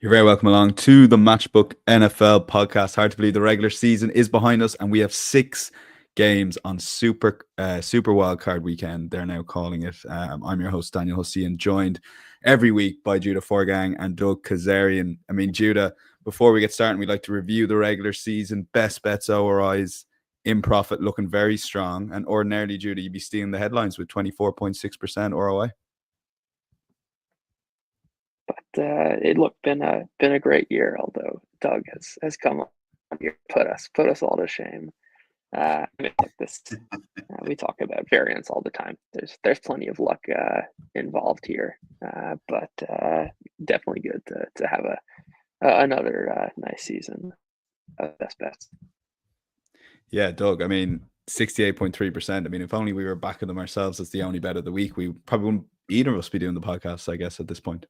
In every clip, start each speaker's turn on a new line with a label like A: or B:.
A: You're very welcome along to the Matchbook NFL podcast. Hard to believe the regular season is behind us, and we have 6 games on Super Wildcard Weekend. They're now calling it. I'm your host Daniel Hussey, and joined every week by Judah Fortgang and Doug Kezirian. Judah, before we get started, we'd like to review the regular season best bets ORIs in profit, looking very strong. And ordinarily, Judah, you'd be stealing the headlines with 24.6% ROI.
B: But been a great year. Although Doug has come on here, put us all to shame. We talk about variance all the time. There's plenty of luck involved here, but definitely good to have another nice season of best bets.
A: Yeah, Doug. 68.3%. If only we were backing them ourselves as the only bet of the week, we probably wouldn't either of us be doing the podcast, I guess, at this point.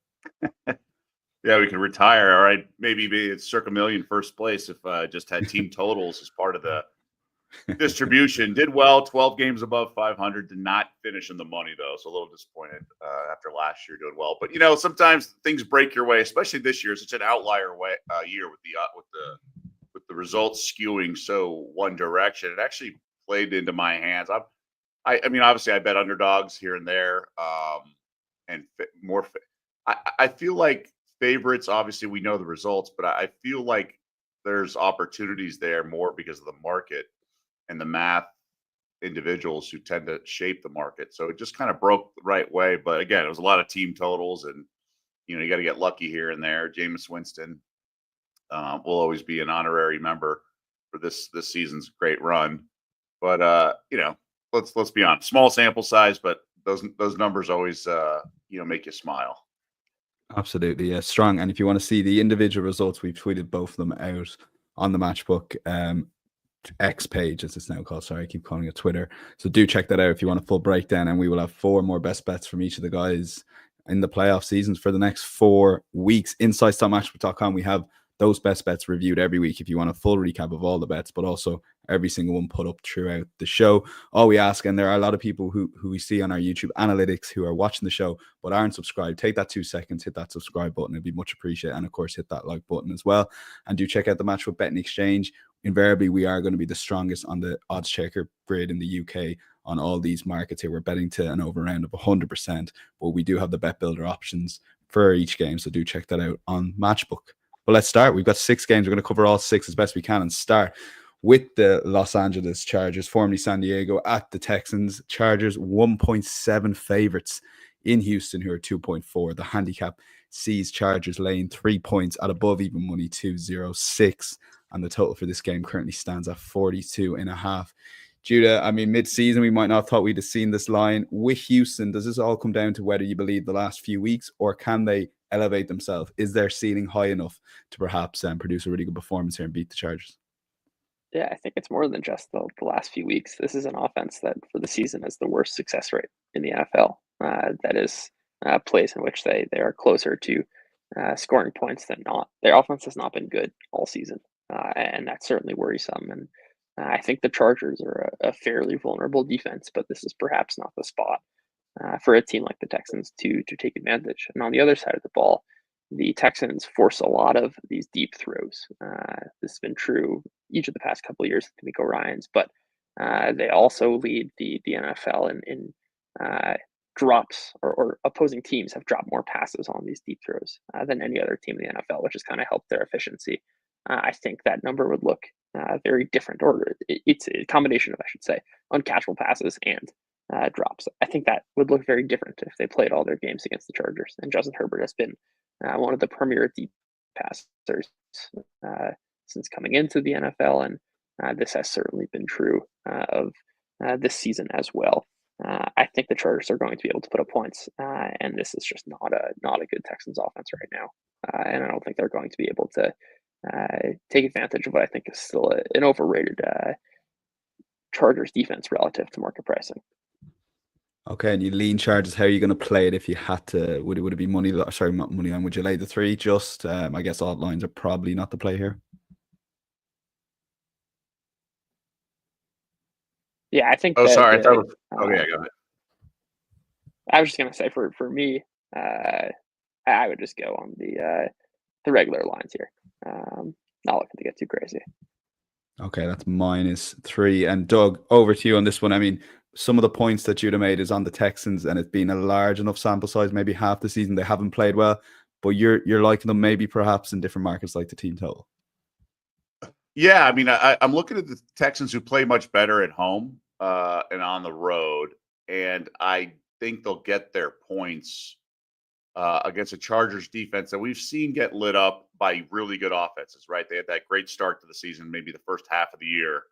C: Yeah, we could retire. All right, maybe it's circa million first place if just had team totals as part of the distribution. Did well, 12 games above 500. Did not finish in the money though, so a little disappointed after last year doing well. But sometimes things break your way, especially this year. Such an outlier year with the results skewing so one direction. It actually played into my hands. Obviously I bet underdogs here and there, and more. I feel like favorites, obviously we know the results, but I feel like there's opportunities there more because of the market and the math individuals who tend to shape the market. So it just kind of broke the right way. But again, it was a lot of team totals, and you got to get lucky here and there. Jameis Winston will always be an honorary member for this season's great run. But let's be honest, small sample size, but those numbers always make you smile.
A: Absolutely, yeah, strong. And if you want to see the individual results, we've tweeted both of them out on the Matchbook X page, as it's now called. Sorry, I keep calling it Twitter. So do check that out if you want a full breakdown. And we will have 4 more best bets from each of the guys in the playoff seasons for the next 4 weeks. Insights.matchbook.com. We have those best bets reviewed every week if you want a full recap of all the bets, but also every single one put up throughout the show. All we ask, and there are a lot of people who we see on our YouTube analytics who are watching the show but aren't subscribed, take that 2 seconds, hit that subscribe button. It'd be much appreciated. And of course, hit that like button as well. And do check out the Matchbook Betting Exchange. Invariably, we are going to be the strongest on the odds checker grid in the UK on all these markets here. We're betting to an over round of 100%, but we do have the bet builder options for each game. So do check that out on Matchbook. But let's start. We've got 6 games. We're going to cover all 6 as best we can and start with the Los Angeles Chargers, formerly San Diego, at the Texans. Chargers 1.7 favorites in Houston, who are 2.4. The handicap sees Chargers laying 3 points at above even money, 2.06. And the total for this game currently stands at 42.5. Judah, mid-season, we might not have thought we'd have seen this line. With Houston, does this all come down to whether you believe the last few weeks, or can they elevate themselves? Is their ceiling high enough to perhaps produce a really good performance here and beat the Chargers?
B: Yeah, I think it's more than just the last few weeks. This is an offense that for the season has the worst success rate in the NFL. That is plays in which they are closer to scoring points than not. Their offense has not been good all season, and that's certainly worrisome. And I think the Chargers are a fairly vulnerable defense, but this is perhaps not the spot for a team like the Texans to take advantage. And on the other side of the ball, the Texans force a lot of these deep throws. This has been true each of the past couple of years with D'Amico Ryans, but they also lead the NFL in drops, or opposing teams have dropped more passes on these deep throws than any other team in the NFL, which has kind of helped their efficiency. I think that number would look very different, or it's a combination of, I should say, uncatchable passes and drops. I think that would look very different if they played all their games against the Chargers. And Justin Herbert has been one of the premier deep passers since coming into the NFL, and this has certainly been true of this season as well. I think the Chargers are going to be able to put up points, and this is just not a good Texans offense right now, and I don't think they're going to be able to take advantage of what I think is still an overrated Chargers defense relative to market pricing.
A: Okay, and you lean Chargers. How are you going to play it if you had to? Would it be money? Sorry, not money line. Would you lay the 3? Just, I guess odd lines are probably not the play here.
B: Yeah, I think.
C: Oh, sorry. I thought it was, okay, I got it.
B: I was just going to say for me, I would just go on regular lines here. Not looking to get too crazy.
A: Okay, that's -3. And Doug, over to you on this one. I mean, some of the points that Judah made is on the Texans, and it's been a large enough sample size. Maybe half the season they haven't played well, but you're liking them maybe perhaps in different markets like the team total.
C: Yeah, I mean, I'm looking at the Texans who play much better at home and on the road, and I think they'll get their points against a Chargers defense that we've seen get lit up by really good offenses, right? They had that great start to the season, maybe the first half of the year,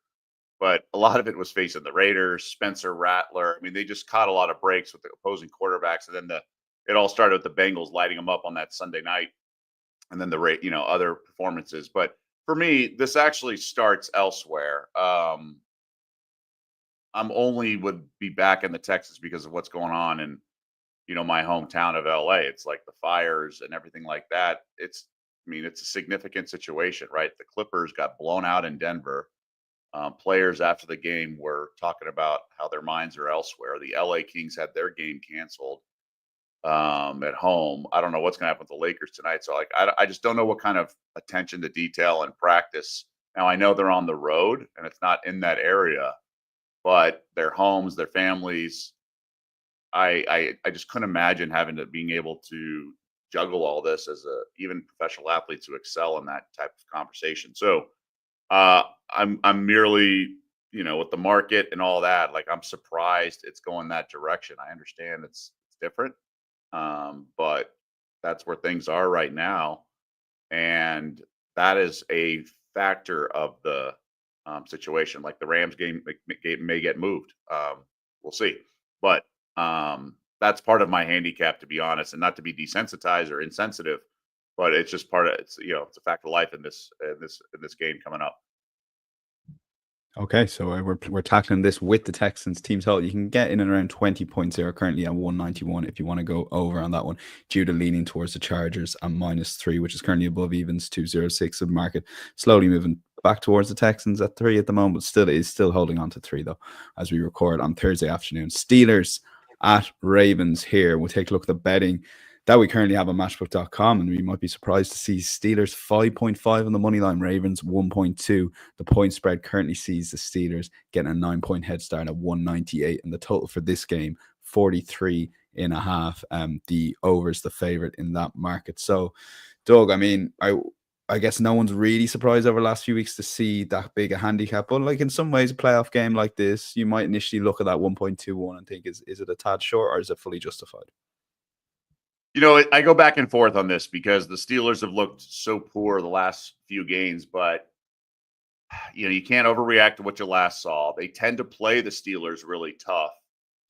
C: but a lot of it was facing the Raiders, Spencer Rattler. I mean, they just caught a lot of breaks with the opposing quarterbacks, and then it all started with the Bengals lighting them up on that Sunday night, and then other performances. But for me, this actually starts elsewhere. I'm only would be back in the Texas because of what's going on in my hometown of LA. It's like the fires and everything like that. It's a significant situation, right? The Clippers got blown out in Denver. Players after the game were talking about how their minds are elsewhere. The LA Kings had their game canceled at home. I don't know what's going to happen with the Lakers tonight. So I just don't know what kind of attention to detail and practice. Now I know they're on the road and it's not in that area, but their homes, their families, I just couldn't imagine being able to juggle all this as even professional athlete to excel in that type of conversation. So I'm merely, with the market and all that, like I'm surprised it's going that direction. I understand it's different. But that's where things are right now. And that is a factor of the situation. Like the Rams game may get moved. We'll see. But that's part of my handicap, to be honest, and not to be desensitized or insensitive, but it's just it's a fact of life in this game coming up.
A: Okay, so we're tackling this with the Texans team total. You can get in and around 20 points here, currently at 191 if you want to go over on that one. Judah leaning towards the Chargers at -3, which is currently above evens, 206 of the market. Slowly moving back towards the Texans at 3 at the moment, but still holding on to 3 though, as we record on Thursday afternoon. Steelers at Ravens here. We'll take a look at the betting that we currently have on matchbook.com, and we might be surprised to see Steelers 5.5 on the money line, Ravens 1.2. The point spread currently sees the Steelers getting a 9-point head start at 198, and the total for this game 43.5. The over is the favorite in that market. So, Doug, I mean, I guess no one's really surprised over the last few weeks to see that big a handicap, but like in some ways, a playoff game like this, you might initially look at that 1.21 and think, is it a tad short or is it fully justified?
C: I go back and forth on this because the Steelers have looked so poor the last few games, but you can't overreact to what you last saw. They tend to play the Steelers really tough.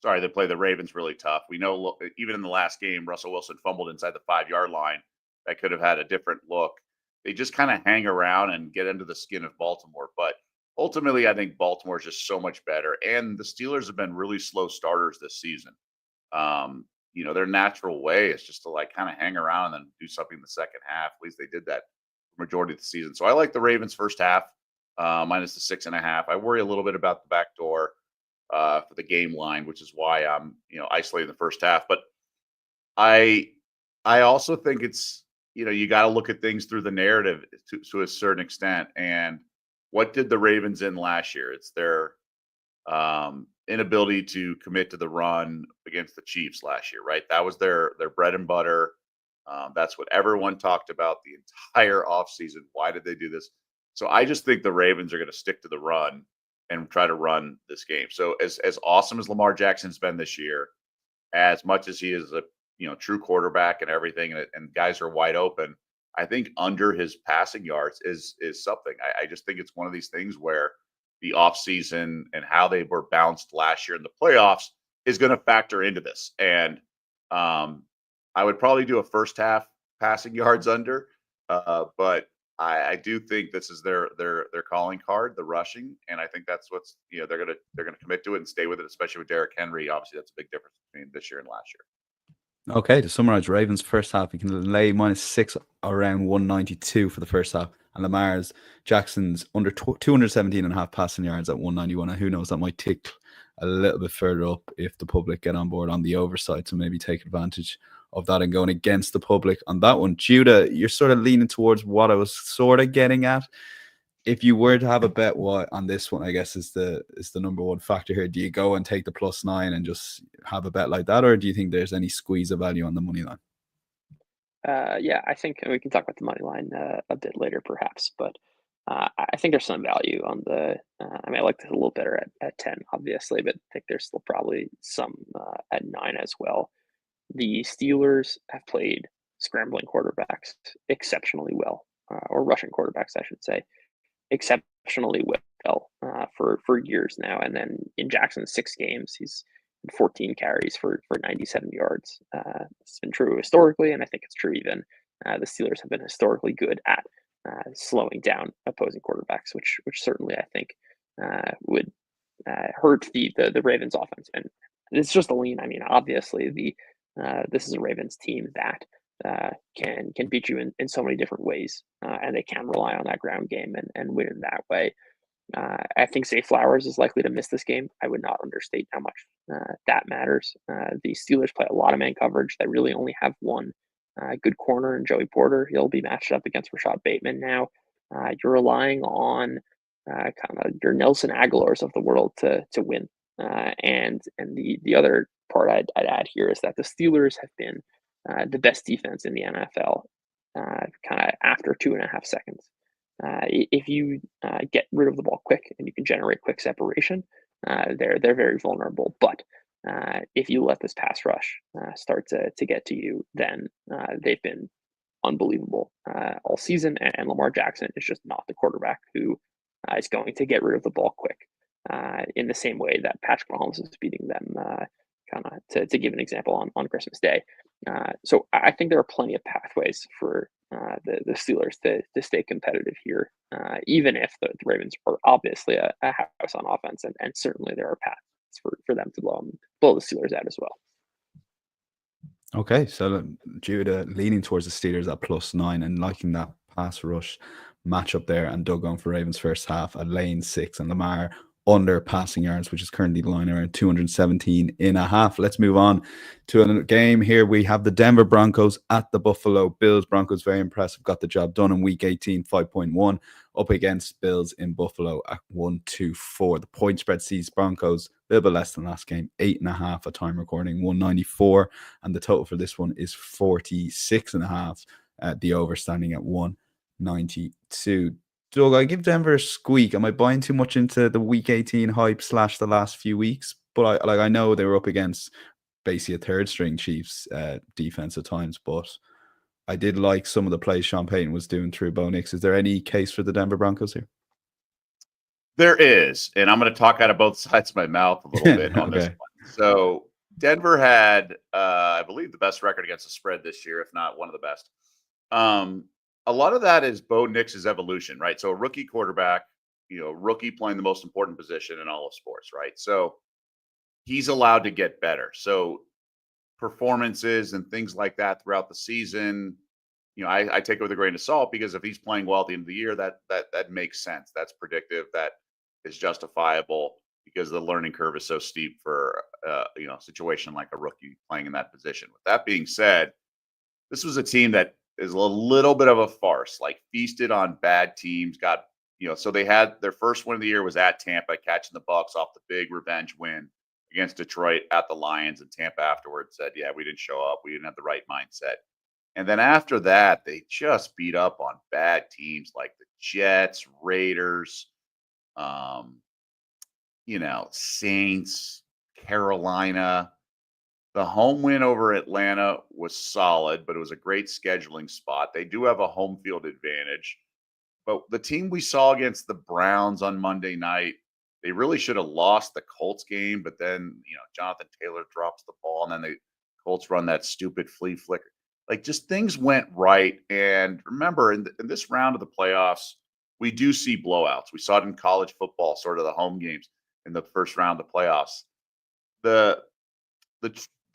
C: Sorry, they play the Ravens really tough. We know even in the last game, Russell Wilson fumbled inside the 5-yard line. That could have had a different look. They just kind of hang around and get under the skin of Baltimore. But ultimately, I think Baltimore is just so much better. And the Steelers have been really slow starters this season. Their natural way is just to kind of hang around and do something in the second half. At least they did that the majority of the season. So I like the Ravens first half, minus the 6.5. I worry a little bit about the back door for the game line, which is why I'm, isolating the first half. But I also think it's, you got to look at things through the narrative to a certain extent. And what did the Ravens in last year? It's their inability to commit to the run against the Chiefs last year, right? That was their bread and butter. That's what everyone talked about the entire offseason. Why did they do this? So I just think the Ravens are going to stick to the run and try to run this game. So as awesome as Lamar Jackson's been this year, as much as he is a true quarterback and everything, and guys are wide open, I think under his passing yards is something. I just think it's one of these things where the offseason and how they were bounced last year in the playoffs is going to factor into this. And I would probably do a first half passing yards under, but I do think this is their calling card, the rushing, and I think that's what's they're gonna commit to it and stay with it, especially with Derrick Henry. Obviously, that's a big difference between this year and last year.
A: Okay, to summarize, Ravens first half, you can lay -6 around 192 for the first half. And Lamar's Jackson's under 217.5 passing yards at 191. And who knows, that might tick a little bit further up if the public get on board on the overside to maybe take advantage of that and going against the public on that one. Judah, you're sort of leaning towards what I was sort of getting at. If you were to have a bet, what on this one, I guess is the number one factor here. Do you go and take the +9 and just have a bet like that, or do you think there's any squeeze of value on the money line?
B: Yeah, I think we can talk about the money line a bit later, perhaps, but I think there's some value on the. I mean, I like this a little better at 10, obviously, but I think there's still probably some at 9 as well. The Steelers have played scrambling quarterbacks exceptionally well, or rushing quarterbacks, I should say, exceptionally well for years now. And then in Jackson's 6 games, he's 14 carries for 97 yards. It's been true historically, and I think it's true even. The Steelers have been historically good at slowing down opposing quarterbacks, which certainly I think would hurt the Ravens offense. And it's just a lean. I mean, obviously this is a Ravens team that can beat you in so many different ways, and they can rely on that ground game and win in that way. I think Zay Flowers is likely to miss this game. I would not understate how much that matters. The Steelers play a lot of man coverage. They really only have one good corner in Joey Porter. He'll be matched up against Rashad Bateman now. You're relying on kind of your Nelson Aguilars of the world to win. And the other part I'd add here is that the Steelers have been the best defense in the NFL kind of after 2.5 seconds. If you get rid of the ball quick and you can generate quick separation, they're very vulnerable. But if you let this pass rush start to get to you, then they've been unbelievable all season. And Lamar Jackson is just not the quarterback who is going to get rid of the ball quick in the same way that Patrick Mahomes is beating them, kind of to give an example on Christmas Day. So I think there are plenty of pathways for the Steelers to stay competitive here, even if the Ravens are obviously a house on offense, and certainly there are paths for them to blow the Steelers out as well.
A: Okay, so Judah leaning towards the Steelers at +9 and liking that pass rush matchup there, and Doug going for Ravens first half at lane 6 and Lamar under passing yards, which is currently the line around 217.5. Let's move on to a game here. We have the Denver Broncos at the Buffalo Bills. Broncos very impressive, got the job done in week 18, 5.1 up against Bills in Buffalo at 1-2-4. The point spread sees Broncos a little bit less than last game, 8.5 at time recording, 194, and the total for this one is 46.5. The over standing at 192. Doug, I give Denver a squeak. Am I buying too much into the week 18 hype / the last few weeks? But I know they were up against basically a third string Chiefs defense at times, but I did like some of the plays Sean Payton was doing through Bo Nix. Is there any case for the Denver Broncos here?
C: There is, and I'm going to talk out of both sides of my mouth a little bit on this one. So Denver had, I believe, the best record against the spread this year, if not one of the best. A lot of that is Bo Nix's evolution, right? So a rookie quarterback, rookie playing the most important position in all of sports, right? So he's allowed to get better. So performances and things like that throughout the season, I take it with a grain of salt, because if he's playing well at the end of the year, that makes sense. That's predictive. That is justifiable, because the learning curve is so steep for a situation like a rookie playing in that position. With that being said, this was a team that is a little bit of a farce, like feasted on bad teams. So they had their first win of the year was at Tampa, catching the Bucs off the big revenge win against Detroit at the Lions, and Tampa afterwards said, yeah, we didn't show up. We didn't have the right mindset. And then after that, they just beat up on bad teams like the Jets, Raiders, Saints, Carolina. The home win over Atlanta was solid, but it was a great scheduling spot. They do have a home field advantage. But the team we saw against the Browns on Monday night, they really should have lost the Colts game, but then, Jonathan Taylor drops the ball, and then the Colts run that stupid flea flicker. Like, just things went right. And remember, in this round of the playoffs, we do see blowouts. We saw it in college football, sort of the home games in the first round of the playoffs. The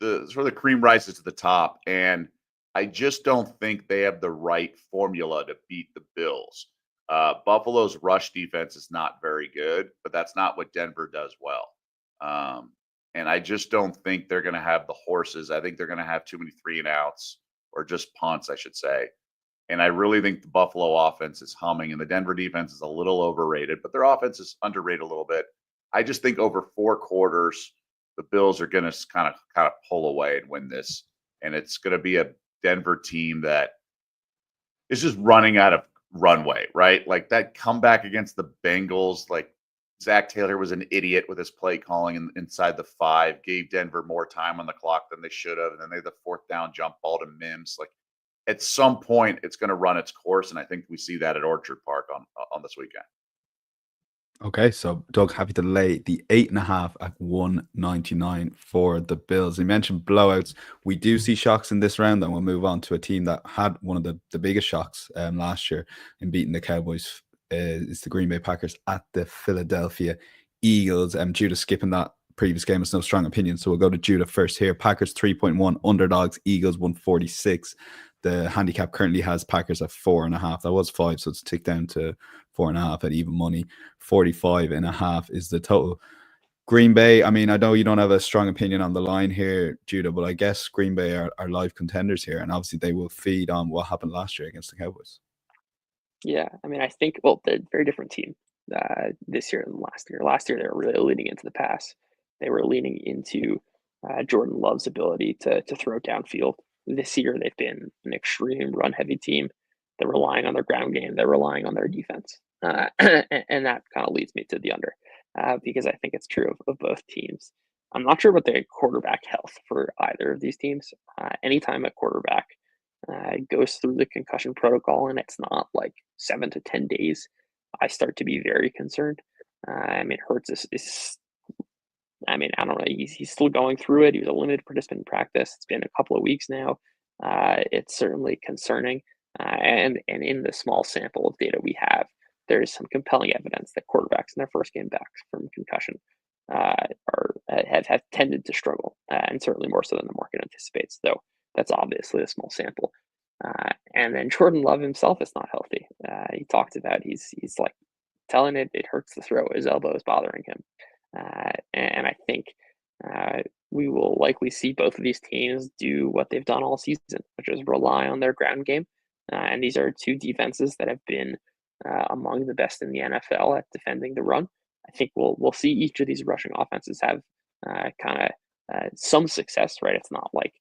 C: sort of the cream rises to the top, and I just don't think they have the right formula to beat the Bills. Buffalo's rush defense is not very good, but that's not what Denver does well. And I just don't think they're going to have the horses. I think they're going to have too many 3-and-outs, or just punts, I should say. And I really think the Buffalo offense is humming, and the Denver defense is a little overrated, but their offense is underrated a little bit. I just think over 4 quarters, the Bills are going to kind of pull away and win this. And it's going to be a Denver team that is just running out of runway, right? Like that comeback against the Bengals, like Zach Taylor was an idiot with his play calling inside the 5, gave Denver more time on the clock than they should have. And then they had the 4th down jump ball to Mims. Like at some point, it's going to run its course. And I think we see that at Orchard Park on this weekend.
A: Okay, so Doug, happy to lay the 8.5 at 199 for the Bills. You mentioned blowouts. We do see shocks in this round, and we'll move on to a team that had one of the biggest shocks last year in beating the Cowboys. It's the Green Bay Packers at the Philadelphia Eagles. Judah skipping that previous game has no strong opinion, so we'll go to Judah first here. Packers 3.1 underdogs, Eagles 146. The handicap currently has Packers at 4.5. That was 5, so it's ticked down to 4.5 at even money. 45.5 is the total. Green Bay, I mean, I know you don't have a strong opinion on the line here, Judah, but I guess Green Bay are live contenders here, and obviously they will feed on what happened last year against the Cowboys.
B: Yeah, I mean, I think, well, they're a very different team this year than last year. Last year, they were really leaning into the pass. They were leaning into Jordan Love's ability to throw downfield. This year, they've been an extreme run-heavy team. They're relying on their ground game. They're relying on their defense. And that kind of leads me to the under because I think it's true of both teams. I'm not sure about the quarterback health for either of these teams. Anytime a quarterback goes through the concussion protocol and it's not like 7 to 10 days, I start to be very concerned. I mean, Hurts is I mean, I don't know. He's still going through it. He was a limited participant in practice. It's been a couple of weeks now. It's certainly concerning. And in the small sample of data we have, there is some compelling evidence that quarterbacks in their first game back from concussion have tended to struggle, and certainly more so than the market anticipates. Though that's obviously a small sample. And then Jordan Love himself is not healthy. He talked about he's like telling it hurts to throw. His elbow is bothering him. And I think we will likely see both of these teams do what they've done all season, which is rely on their ground game. And these are two defenses that have been among the best in the NFL at defending the run. I think we'll see each of these rushing offenses have some success, right? It's not like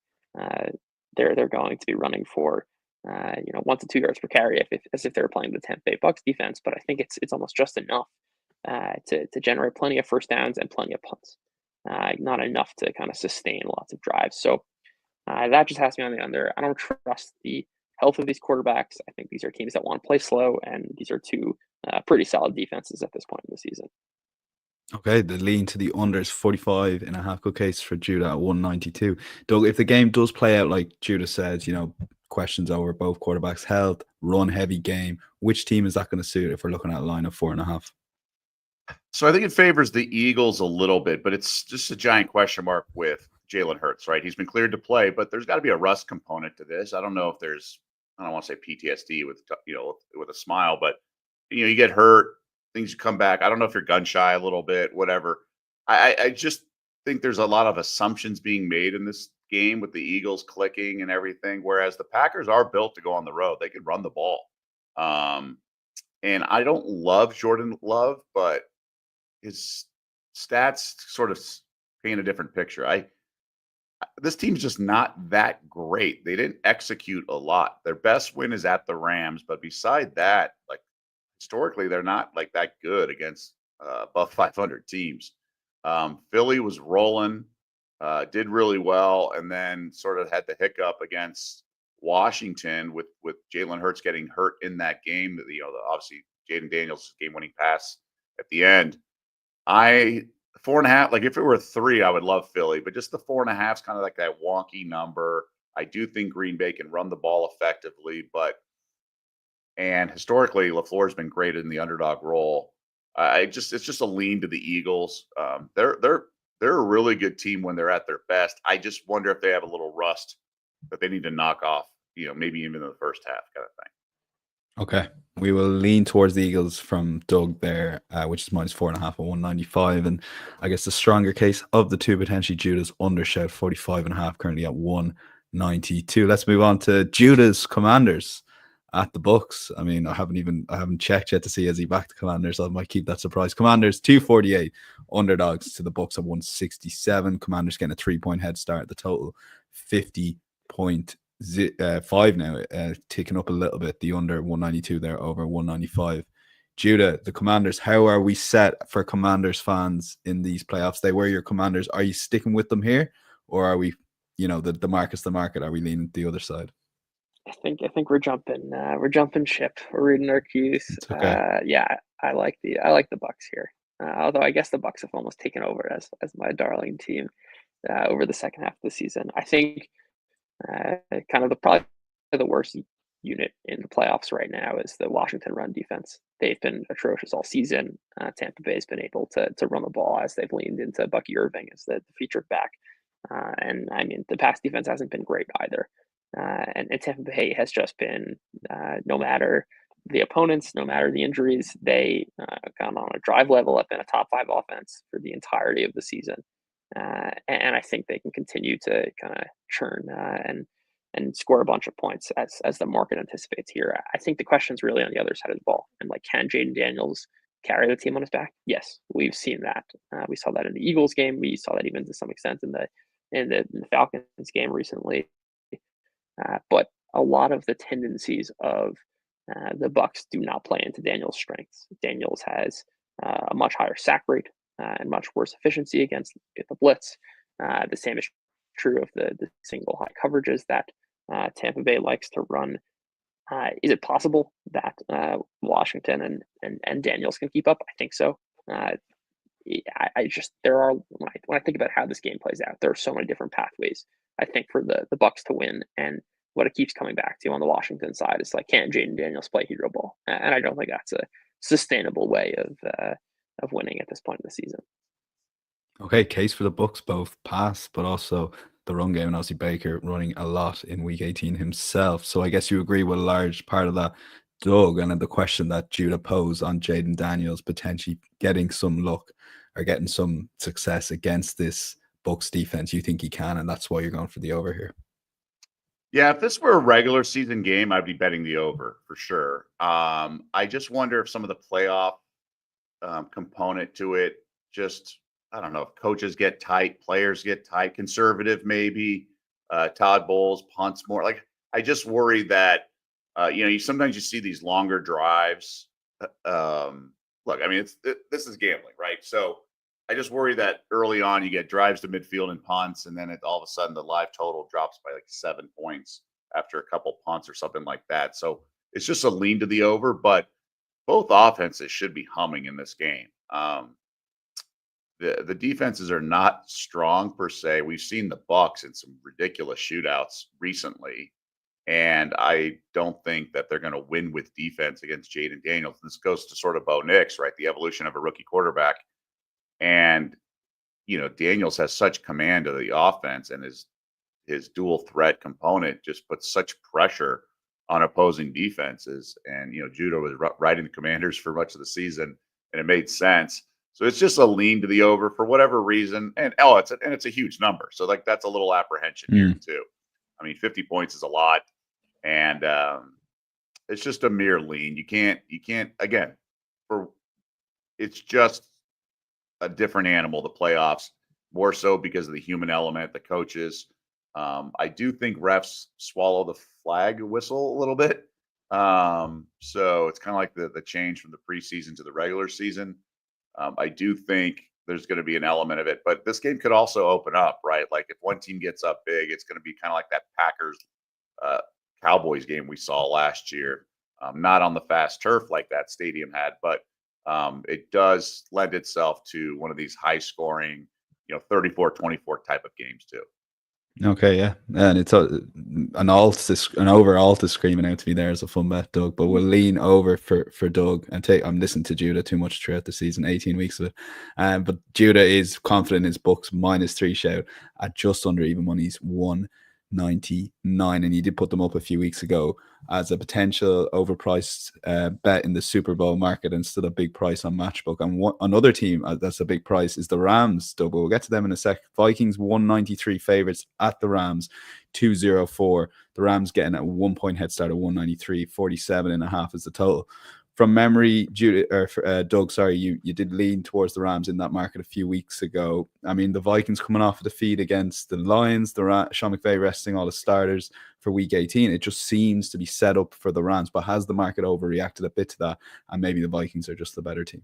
B: they're going to be running for 1 to 2 yards per carry as if they're playing the Tampa Bay Bucs defense, but I think it's almost just enough to generate plenty of first downs and plenty of punts. Not enough to kind of sustain lots of drives. So that just has me on the under. I don't trust the health of these quarterbacks. I think these are teams that want to play slow, and these are two pretty solid defenses at this point in the season.
A: Okay, the lean to the under is 45.5. Good case for Judah at 192. Doug, if the game does play out like Judah says, questions over both quarterbacks' health, run heavy game, which team is that going to suit if we're looking at a line of 4.5?
C: So I think it favors the Eagles a little bit, but it's just a giant question mark with Jalen Hurts, right? He's been cleared to play, but there's got to be a rust component to this. I don't know if I don't want to say PTSD with a smile, but you get hurt, things come back. I don't know if you're gun shy a little bit, whatever. I just think there's a lot of assumptions being made in this game with the Eagles clicking and everything, whereas the Packers are built to go on the road. They can run the ball. And I don't love Jordan Love, but his stats sort of paint a different picture. This team's just not that great. They didn't execute a lot. Their best win is at the Rams, but beside that, like historically, they're not like that good against above 500 teams. Philly was rolling, did really well, and then sort of had the hiccup against Washington with Jalen Hurts getting hurt in that game. Obviously Jaden Daniels' game-winning pass at the end. 4.5, like if it were 3, I would love Philly, but just the 4.5 is kind of like that wonky number. I do think Green Bay can run the ball effectively, and historically LaFleur's been great in the underdog role. It's just a lean to the Eagles. They're a really good team when they're at their best. I just wonder if they have a little rust that they need to knock off, maybe even in the first half kind of thing.
A: Okay. We will lean towards the Eagles from Doug there, which is -4.5 at 195. And I guess the stronger case of the two, potentially Judah's undershout 45.5, currently at 192. Let's move on to Judah's Commanders at the Bucs. I mean, I haven't checked yet to see as he backed the Commanders. I might keep that surprise. Commanders 248, underdogs to the Bucs at 167. Commanders getting a 3-point head start. The total 50.5 now, ticking up a little bit. The under 192 there, over 195. Judah, the Commanders, how are we set for Commanders fans in these playoffs? They were your Commanders. Are you sticking with them here, or are we, the market's the market? Are we leaning the other side?
B: I think we're jumping ship. We're reading our cues.
A: It's okay.
B: Yeah, I like the Bucs here. Although I guess the Bucs have almost taken over as my darling team over the second half of the season. I think kind of probably the worst unit in the playoffs right now is the Washington run defense. They've been atrocious all season. Tampa Bay's been able to run the ball as they've leaned into Bucky Irving as the featured back. And I mean, the pass defense hasn't been great either. And Tampa Bay has just been, no matter the opponents, no matter the injuries, they kind of on a drive level have been a top 5 offense for the entirety of the season. And I think they can continue to kind of churn and score a bunch of points as the market anticipates here. I think the question's really on the other side of the ball. And like, can Jaden Daniels carry the team on his back? Yes, we've seen that. We saw that in the Eagles game. We saw that even to some extent in the Falcons game recently. But a lot of the tendencies of the Bucs do not play into Daniels' strengths. Daniels has a much higher sack rate and much worse efficiency against the blitz. The same is true of the single high coverages that Tampa Bay likes to run. Is it possible that Washington and Daniels can keep up? I think so. I just when I think about how this game plays out, there are so many different pathways. I think for the Bucs to win, and what it keeps coming back to on the Washington side is like, can Jaden Daniels play hero ball? And I don't think that's a sustainable way of winning at this point in the season.
A: Okay, case for the Bucs, both pass, but also the run game, and obviously Baker running a lot in Week 18 himself. So I guess you agree with a large part of that, Doug, and then the question that Judah posed on Jaden Daniels potentially getting some luck or getting some success against this Bucs defense. You think he can, and that's why you're going for the over here?
C: Yeah, if this were a regular season game, I'd be betting the over for sure. I just wonder if some of the playoff component to it, just, I don't know, if coaches get tight, players get tight, conservative maybe, Todd Bowles punts more. Like, I just worry that, sometimes you see these longer drives. Look, I mean, this is gambling, right? So I just worry that early on you get drives to midfield and punts, and then all of a sudden the live total drops by like 7 points after a couple punts or something like that. So it's just a lean to the over, but both offenses should be humming in this game. The defenses are not strong per se. We've seen the Bucs in some ridiculous shootouts recently, and I don't think that they're going to win with defense against Jaden Daniels. This goes to sort of Bo Nix, right? The evolution of a rookie quarterback. And, Daniels has such command of the offense, and his dual threat component just puts such pressure on opposing defenses. And, Judah was riding the Commanders for much of the season, and it made sense. So it's just a lean to the over for whatever reason. And it's a huge number. So like, that's a little apprehension here too. I mean, 50 points is a lot. And it's just a mere lean. You can't again, it's just a different animal, the playoffs, more so because of the human element, the coaches. I do think refs swallow the flag whistle a little bit. So it's kind of like the change from the preseason to the regular season. I do think there's going to be an element of it, but this game could also open up, right? Like, if one team gets up big, it's going to be kind of like that Packers Cowboys game we saw last year. Not on the fast turf like that stadium had, but it does lend itself to one of these high scoring, 34-24 type of games too.
A: Okay, yeah, and it's an over alt is screaming out to me there as a fun bet, Doug. But we'll lean over for Doug and I'm listening to Judah too much throughout the season, 18 weeks of it. But Judah is confident in his Bucs -3 shout at just under even money's 1 $1.99, and you did put them up a few weeks ago as a potential overpriced bet in the Super Bowl market, and still a big price on Matchbook. And another team that's a big price is the Rams, Doug. We'll get to them in a sec. Vikings 193 favorites at the Rams, 204. The Rams getting a 1 point head start of 193, 47.5 is the total. From memory, Doug, sorry, you did lean towards the Rams in that market a few weeks ago. I mean, the Vikings coming off a defeat against the Lions, Sean McVay resting all the starters for Week 18. It just seems to be set up for the Rams, but has the market overreacted a bit to that, and maybe the Vikings are just the better team?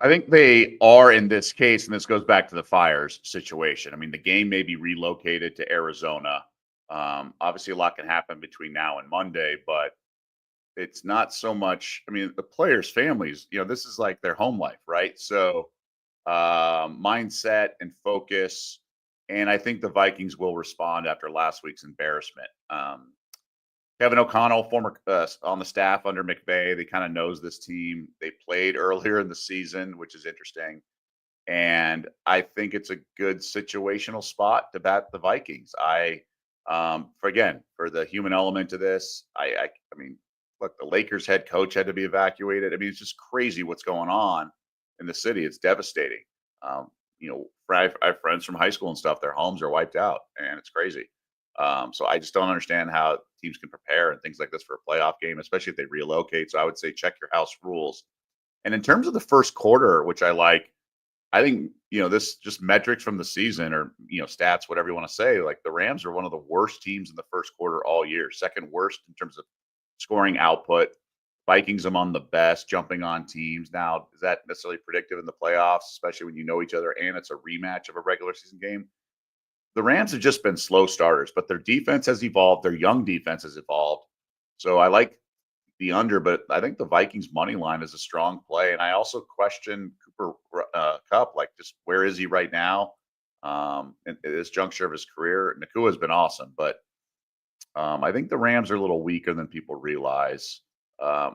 C: I think they are in this case, and this goes back to the Fires situation. I mean, the game may be relocated to Arizona. Obviously, a lot can happen between now and Monday, but it's not so much, I mean, the players' families, this is like their home life, right? So mindset and focus. And I think the Vikings will respond after last week's embarrassment. Kevin O'Connell, former on the staff under McVay, they kind of knows this team. They played earlier in the season, which is interesting. And I think it's a good situational spot to bat the Vikings. For the human element to this, I mean, look, the Lakers head coach had to be evacuated. I mean, it's just crazy what's going on in the city. It's devastating. I have friends from high school and stuff. Their homes are wiped out, and it's crazy. So I just don't understand how teams can prepare and things like this for a playoff game, especially if they relocate. So I would say check your house rules. And in terms of the first quarter, which I like, I think, this just metrics from the season or, stats, whatever you want to say, like the Rams are one of the worst teams in the first quarter all year, second worst in terms of scoring output. Vikings among the best jumping on teams. Now, is that necessarily predictive in the playoffs, especially when you know each other and it's a rematch of a regular season game? The Rams have just been slow starters, but their defense has evolved. Their young defense has evolved. So I like the under, but I think the Vikings money line is a strong play. And I also question Cooper Kupp, like just where is he right now at this juncture of his career? Nakua has been awesome, but I think the Rams are a little weaker than people realize.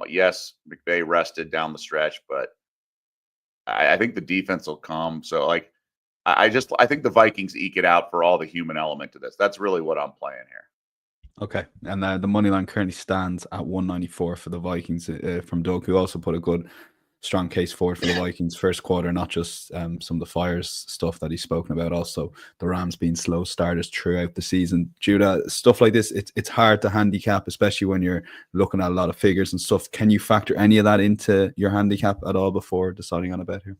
C: Yes, McVay rested down the stretch, but I think the defense will come. So, I think the Vikings eke it out for all the human element to this. That's really what I'm playing here.
A: Okay, and the money line currently stands at 194 for the Vikings from Doug, who also put a good, strong case forward for the Vikings first quarter, not just some of the Fires stuff that he's spoken about, also the Rams being slow starters throughout the season. Judah, stuff like this, it's hard to handicap, especially when you're looking at a lot of figures and stuff. Can you factor any of that into your handicap at all before deciding on a bet here?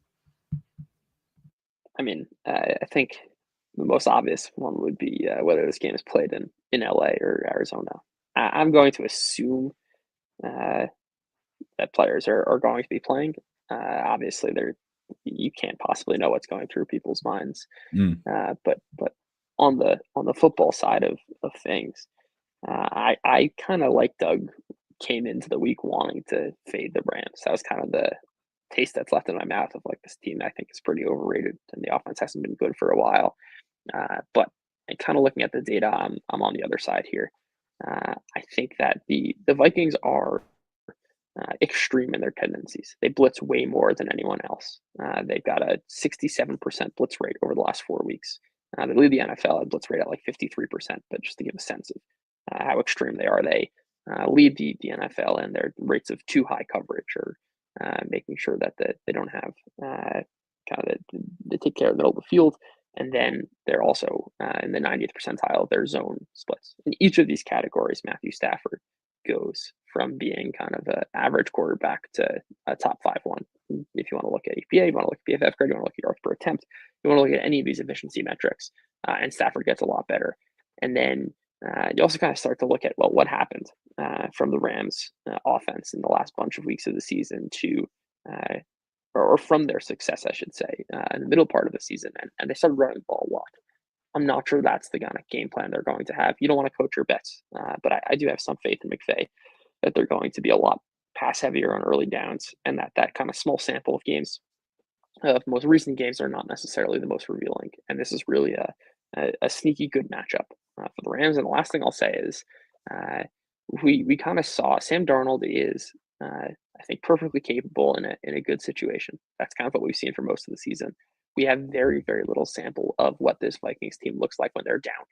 B: I mean, I think the most obvious one would be whether this game is played in LA or Arizona. I'm going to assume that players are going to be playing. Obviously, you can't possibly know what's going through people's minds. But on the football side of things, I kind of like Doug came into the week wanting to fade the Rams. That was kind of the taste that's left in my mouth of like this team I think is pretty overrated and the offense hasn't been good for a while. But kind of looking at the data, I'm on the other side here. I think that the Vikings are extreme in their tendencies. They blitz way more than anyone else. They've got a 67% blitz rate over the last 4 weeks. They lead the NFL at blitz rate at like 53%, but just to give a sense of how extreme they are, they lead the NFL in their rates of too high coverage or making sure that they don't have they take care of the middle of the field. And then they're also in the 90th percentile of their zone splits. In each of these categories, Matthew Stafford goes from being kind of an average quarterback to a top 5-1. If you want to look at EPA, you want to look at PFF grade, you want to look at yards per attempt, you want to look at any of these efficiency metrics, and Stafford gets a lot better. And then you also kind of start to look at, well, what happened from the Rams offense in the last bunch of weeks of the season to or from their success, I should say, in the middle part of the season. And they started running the ball a lot. I'm not sure that's the kind of game plan they're going to have. You don't want to coach your bets, but I do have some faith in McVay that they're going to be a lot pass heavier on early downs, and that kind of small sample of games, most recent games, are not necessarily the most revealing. And this is really a sneaky good matchup for the Rams. And the last thing I'll say is we kind of saw Sam Darnold is I think perfectly capable in a good situation. That's kind of what we've seen for most of the season. we have very, very little sample of what this Vikings team looks like when they're down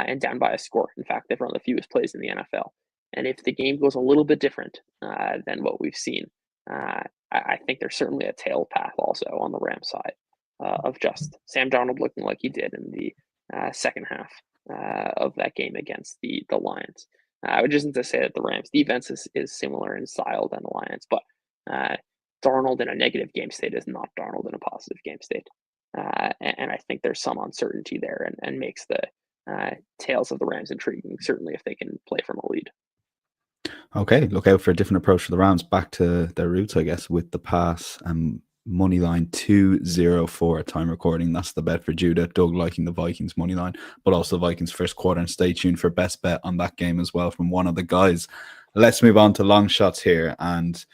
B: and down by a score. In fact, they've run the fewest plays in the NFL. And if the game goes a little bit different than what we've seen, I think there's certainly a tail path also on the Rams side of just Sam Darnold looking like he did in the second half of that game against the Lions. Which isn't to say that the Rams defense is similar in style than the Lions, but Darnold in a negative game state is not Darnold in a positive game state. And I think there's some uncertainty there and makes the tails of the Rams intriguing, certainly if they can play from a lead.
A: Okay, look out for a different approach for the Rams. Back to their roots, I guess, with the pass. Money line 2-0 at time recording. That's the bet for Judah. Doug liking the Vikings money line, but also Vikings first quarter. And stay tuned for best bet on that game as well from one of the guys. Let's move on to long shots here. And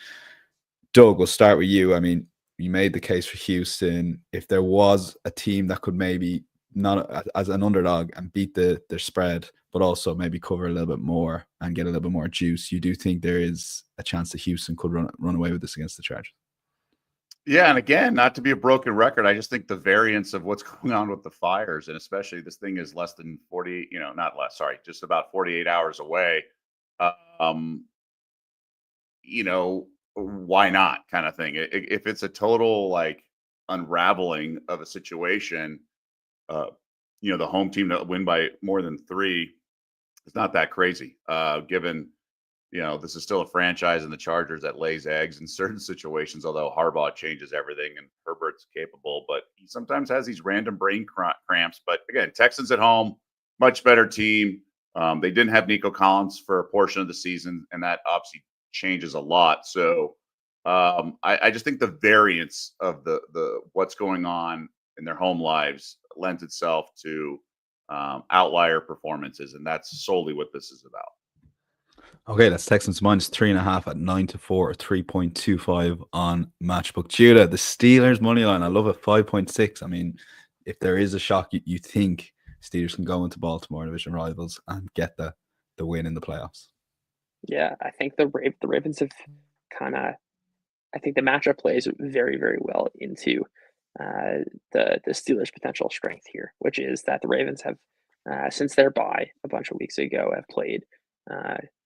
A: Doug, we'll start with you. I mean, you made the case for Houston. If there was a team that could maybe not as an underdog and beat their spread, but also maybe cover a little bit more and get a little bit more juice, you do think there is a chance that Houston could run away with this against the Chargers?
C: Yeah, and again, not to be a broken record, I just think the variance of what's going on with the fires, and especially this thing is less than 40, not less, sorry, just about 48 hours away. Why not kind of thing? If it's a total like unraveling of a situation, the home team to win by more than 3, it's not that crazy, given this is still a franchise in the Chargers that lays eggs in certain situations, although Harbaugh changes everything and Herbert's capable, but he sometimes has these random brain cramps. But again, Texans at home, much better team. They didn't have Nico Collins for a portion of the season, and that obviously changes a lot. So I just think the variance of the what's going on in their home lives lends itself to outlier performances, and that's solely what this is about.
A: Okay, that's Texans minus 3.5 at 9-4 or 3.25 on Matchbook. Judah, the Steelers money line. I love it. 5.6. I mean, if there is a shock, you think Steelers can go into Baltimore, division rivals, and get the win in the playoffs.
B: Yeah, I think the Ravens have I think the matchup plays very, very well into the Steelers' potential strength here, which is that the Ravens have, since their bye a bunch of weeks ago, have played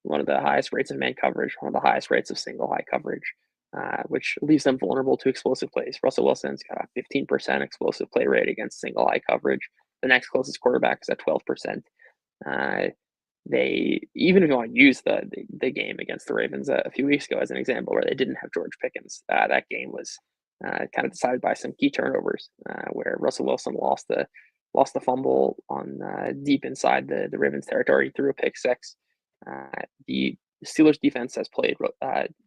B: one of the highest rates of man coverage, one of the highest rates of single high coverage, which leaves them vulnerable to explosive plays. Russell Wilson's got a 15% explosive play rate against single high coverage. The next closest quarterback is at 12%. They, even if you want to use the game against the Ravens a few weeks ago as an example, where they didn't have George Pickens, that game was kind of decided by some key turnovers, where Russell Wilson lost the fumble on deep inside the Ravens territory, threw a pick six. The Steelers defense has played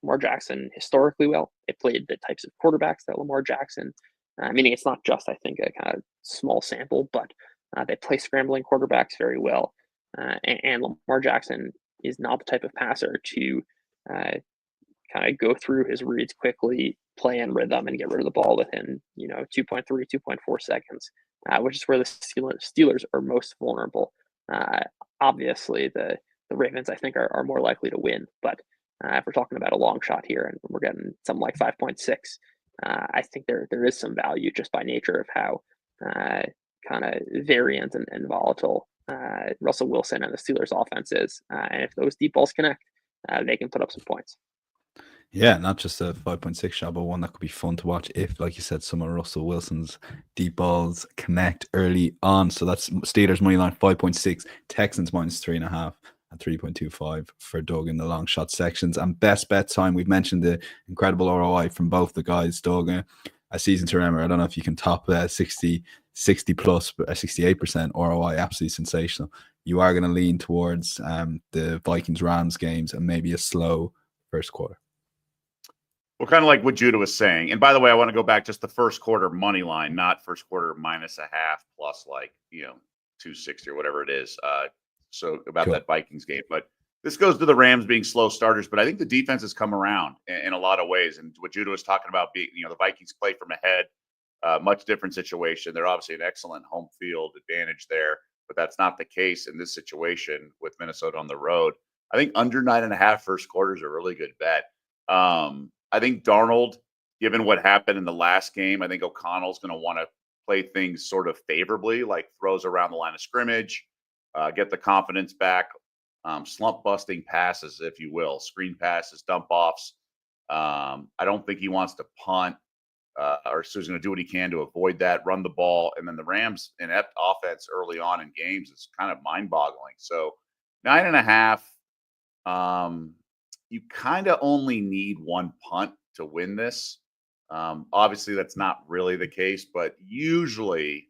B: Lamar Jackson historically well. They played the types of quarterbacks that Lamar Jackson, meaning it's not just, I think, a kind of small sample, but they play scrambling quarterbacks very well. And Lamar Jackson is not the type of passer to kind of go through his reads quickly, play in rhythm, and get rid of the ball within 2.3, 2.4 seconds, which is where the Steelers are most vulnerable. Obviously, the Ravens, I think, are more likely to win, but if we're talking about a long shot here and we're getting something like 5.6, I think there is some value just by nature of how kind of variant and volatile Russell Wilson and the Steelers offense is. And if those deep balls connect, they can put up some points.
A: Yeah, not just a 5.6 shot, but one that could be fun to watch if, like you said, some of Russell Wilson's deep balls connect early on. So that's Steelers money line 5.6, Texans minus 3.5 and 3.25 for Doug in the long shot sections. And best bet time, we've mentioned the incredible ROI from both the guys. Doug, a season to remember. I don't know if you can top 60 plus, but 68% ROI, absolutely sensational. You are going to lean towards the Vikings Rams games and maybe a slow first quarter.
C: Well, kind of like what Judah was saying. And by the way, I want to go back just the first quarter money line, not first quarter minus a half plus 260 or whatever it is. So about
A: Cool.
C: That Vikings game. But this goes to the Rams being slow starters, but I think the defense has come around in a lot of ways. And what Judah was talking about being, the Vikings play from ahead, much different situation. They're obviously an excellent home field advantage there, but that's not the case in this situation with Minnesota on the road. I think under 9.5 first quarters are a really good bet. I think Darnold, given what happened in the last game, I think O'Connell's going to want to play things sort of favorably, like throws around the line of scrimmage, get the confidence back, slump busting passes, if you will, screen passes, dump offs. I don't think he wants to punt, or so he's going to do what he can to avoid that, run the ball. And then the Rams' inept offense early on in games is kind of mind boggling. So 9.5. You kind of only need one punt to win this. Obviously, that's not really the case, but usually,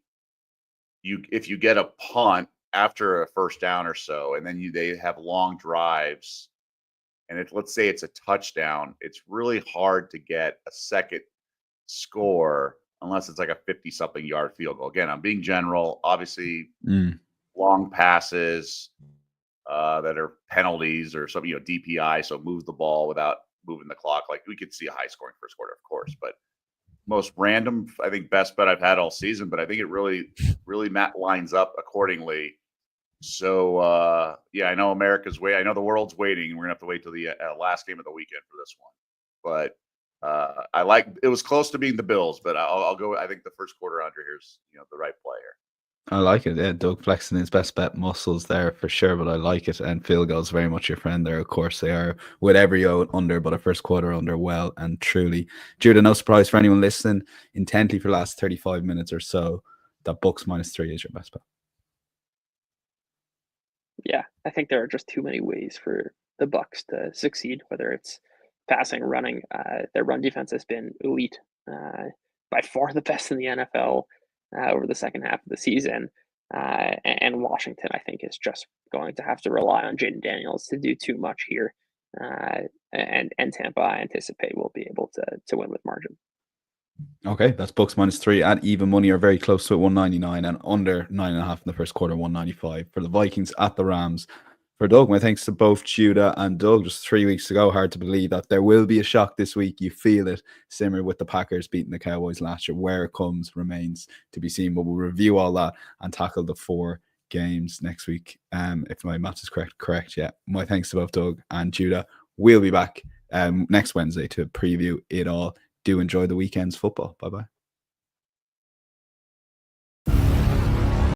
C: if you get a punt after a first down or so, and then they have long drives, and let's say it's a touchdown, it's really hard to get a second score unless it's like a 50-something yard field goal. Again, I'm being general. Obviously, long passes that are penalties or some, DPI, so move the ball without moving the clock. Like, we could see a high-scoring first quarter, of course, but most random, I think, best bet I've had all season. But I think it really lines up accordingly. So I know America's waiting. I know the world's waiting. We're gonna have to wait till the last game of the weekend for this one. But I like it. Was close to being the Bills, but I'll go. I think the first quarter under here's the right play here.
A: I like it. Yeah, Doug flexing his best bet muscles there for sure, but I like it. And field goals very much your friend there. Of course, they are with every under, but a first quarter under well and truly. Judah, no surprise for anyone listening intently for the last 35 minutes or so, that Bucs -3 is your best bet.
B: Yeah, I think there are just too many ways for the Bucs to succeed, whether it's passing, running. Their run defense has been elite, by far the best in the NFL over the second half of the season. And Washington, I think, is just going to have to rely on Jaden Daniels to do too much here. And Tampa, I anticipate, will be able to win with margin.
A: Okay, that's Bucs -3 at even money, or very close to it, 199, and under 9.5 in the first quarter, 195 for the Vikings at the Rams. For Doug, my thanks to both Judah and Doug. Just 3 weeks ago, hard to believe that there will be a shock this week. You feel it, similar with the Packers beating the Cowboys last year. Where it comes remains to be seen, but we'll review all that and tackle the 4 games next week. If my math is correct, yeah. My thanks to both Doug and Judah. We'll be back next Wednesday to preview it all. Do enjoy the weekend's football. Bye-bye.